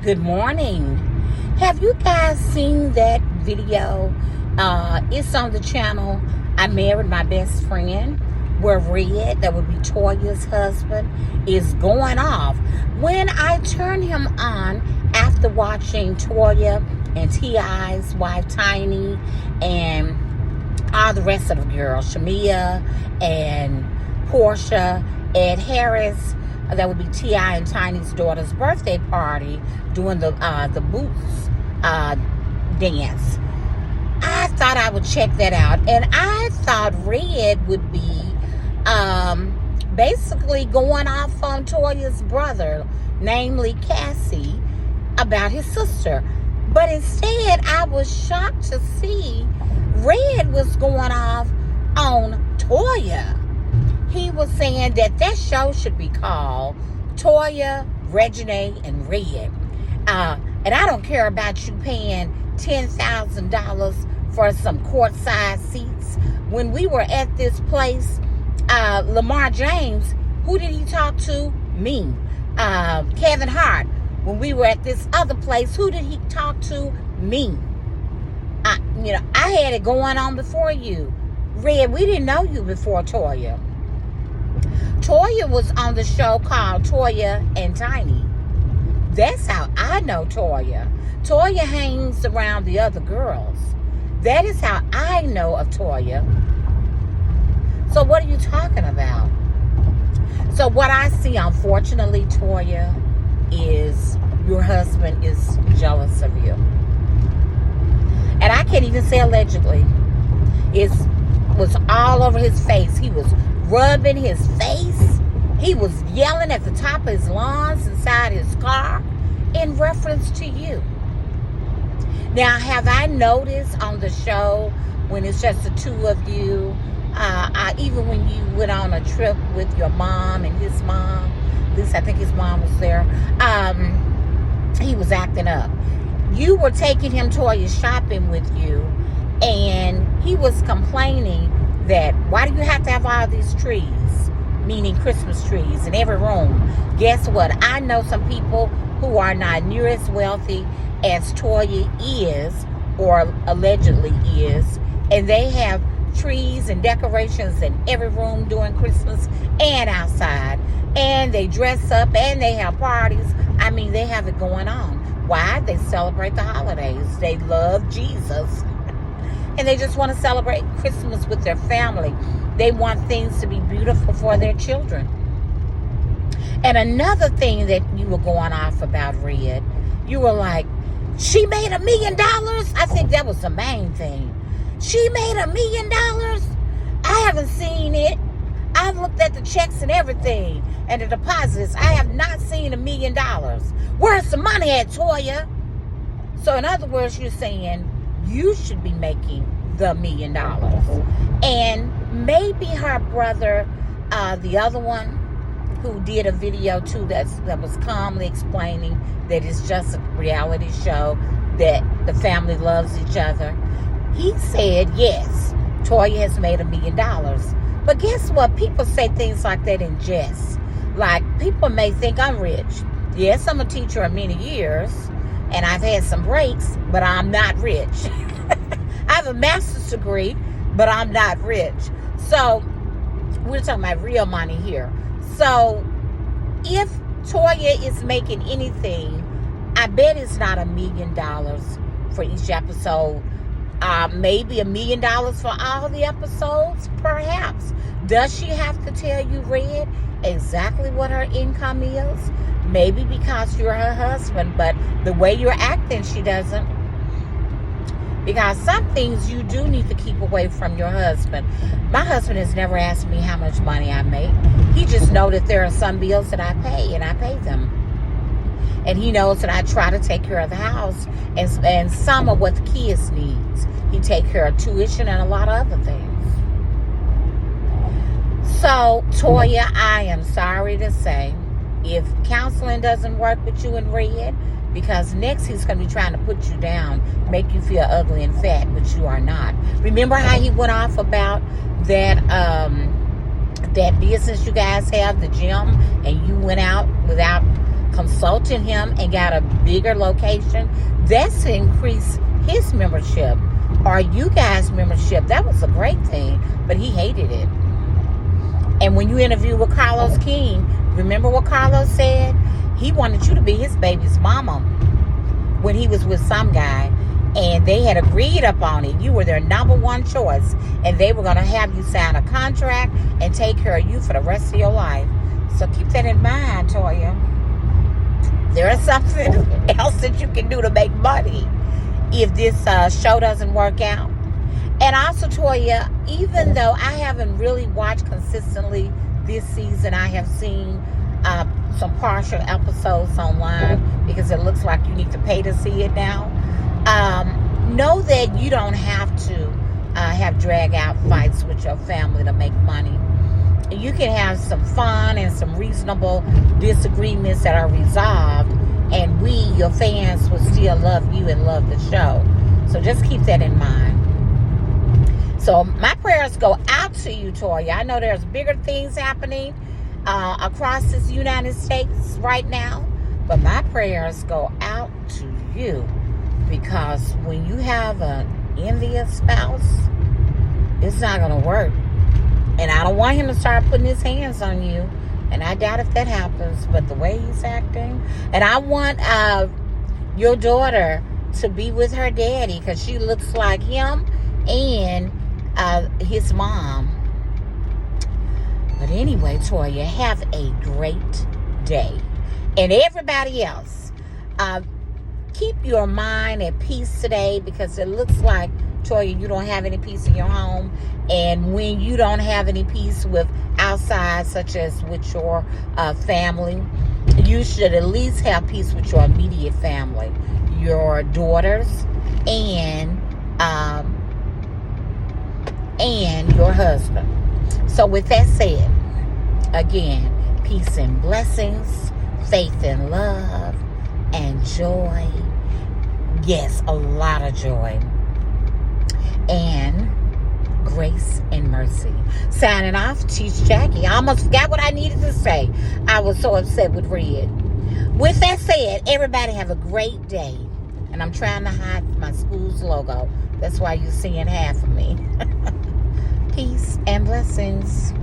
Good morning. Have you guys seen that video? It's on the channel I Married My Best Friend, where Red, that would be Toya's husband, is going off. When I turned him on after watching Toya and T.I.'s wife Tiny and all the rest of the girls, Shamia and Portia, Ed Harris, that would be T.I. and Tiny's daughter's birthday party, doing the boots dance. I thought I would check that out, and I thought Red would be basically going off on Toya's brother, namely Cassie, about his sister. But instead, I was shocked to see Red was going off on Toya. He was saying that show should be called Toya, Regine, and Red. And I don't care about you paying $10,000 for some courtside seats. When we were at this place, Lamar James, who did he talk to? Me. Kevin Hart. When we were at this other place, who did he talk to? Me. I had it going on before you. Red, we didn't know you before Toya. Toya was on the show called Toya and Tiny. That's how I know Toya. Toya hangs around the other girls. That is how I know of Toya. So what are you talking about? So what I see, unfortunately, Toya, is your husband is jealous of you. And I can't even say allegedly. It was all over his face. He was rubbing his face. He was yelling at the top of his lungs inside his car in reference to you. Now, have I noticed on the show when it's just the two of you, even when you went on a trip with your mom and his mom, at least I think his mom was there, he was acting up. You were taking him Toya shopping with you, and he was complaining that why do you have to have all these trees, meaning Christmas trees, in every room? Guess what? I know some people who are not near as wealthy as Toya is, or allegedly is, and they have trees and decorations in every room during Christmas and outside, and they dress up and they have parties. I mean, they have it going on. Why? They celebrate the holidays. They love Jesus. And they just want to celebrate Christmas with their family. They want things to be beautiful for their children. And another thing that you were going off about, Red, you were like, she made $1 million? I think that was the main thing. She made $1 million? I haven't seen it. I've looked at the checks and everything and the deposits. I have not seen $1 million. Where's the money at, Toya? So in other words, you're saying you should be making the $1 million. And maybe her brother, the other one, who did a video too that was calmly explaining that it's just a reality show, that the family loves each other. He said, yes, Toya has made $1 million. But guess what? People say things like that in jest. Like, people may think I'm rich. Yes, I'm a teacher of many years, and I've had some breaks, but I'm not rich. I have a master's degree, but I'm not rich. So, we're talking about real money here. So, if Toya is making anything, I bet it's not $1 million for each episode. Maybe $1 million for all the episodes, perhaps. Does she have to tell you, Red, exactly what her income is? Maybe because you're her husband, but the way you're acting, she doesn't. Because some things you do need to keep away from your husband. My husband has never asked me how much money I make. He just knows that there are some bills that I pay, and I pay them. And he knows that I try to take care of the house and some of what the kids needs. He take care of tuition and a lot of other things. So, Toya, I am sorry to say, if counseling doesn't work with you and Red, because next he's going to be trying to put you down, make you feel ugly and fat, but you are not. Remember how he went off about that that business you guys have, the gym, and you went out without consulted him and got a bigger location. That's to increase his membership or you guys' membership. That was a great thing, but he hated it. And when you interview with Carlos King, remember what Carlos said? He wanted you to be his baby's mama when he was with some guy. And they had agreed upon it. You were their number one choice. And they were going to have you sign a contract and take care of you for the rest of your life. So keep that in mind, Toya. There is something else that you can do to make money if this show doesn't work out. And also, Toya, even though I haven't really watched consistently this season, I have seen some partial episodes online because it looks like you need to pay to see it now. Know that you don't have to have drag-out fights with your family to make money. You can have some fun and some reasonable disagreements that are resolved, and we, your fans, will still love you and love the show. So just keep that in mind. So my prayers go out to you, Toya. I know there's bigger things happening across this United States right now, but my prayers go out to you, because when you have an envious spouse, it's not going to work. And I don't want him to start putting his hands on you, and I doubt if that happens, but the way he's acting. And I want your daughter to be with her daddy, because she looks like him and his mom. But anyway, Toya, have a great day. And everybody else, keep your mind at peace today, because it looks like, Toya, you don't have any peace in your home. And when you don't have any peace with outside, such as with your family, you should at least have peace with your immediate family, your daughters, and your husband. So with that said, again, peace and blessings, faith and love, and joy. Yes, a lot of joy. And grace and mercy. Signing off, Teach Jackie. I almost forgot what I needed to say. I was so upset with Red. With that said, everybody have a great day. And I'm trying to hide my school's logo. That's why you're seeing half of me. Peace and blessings.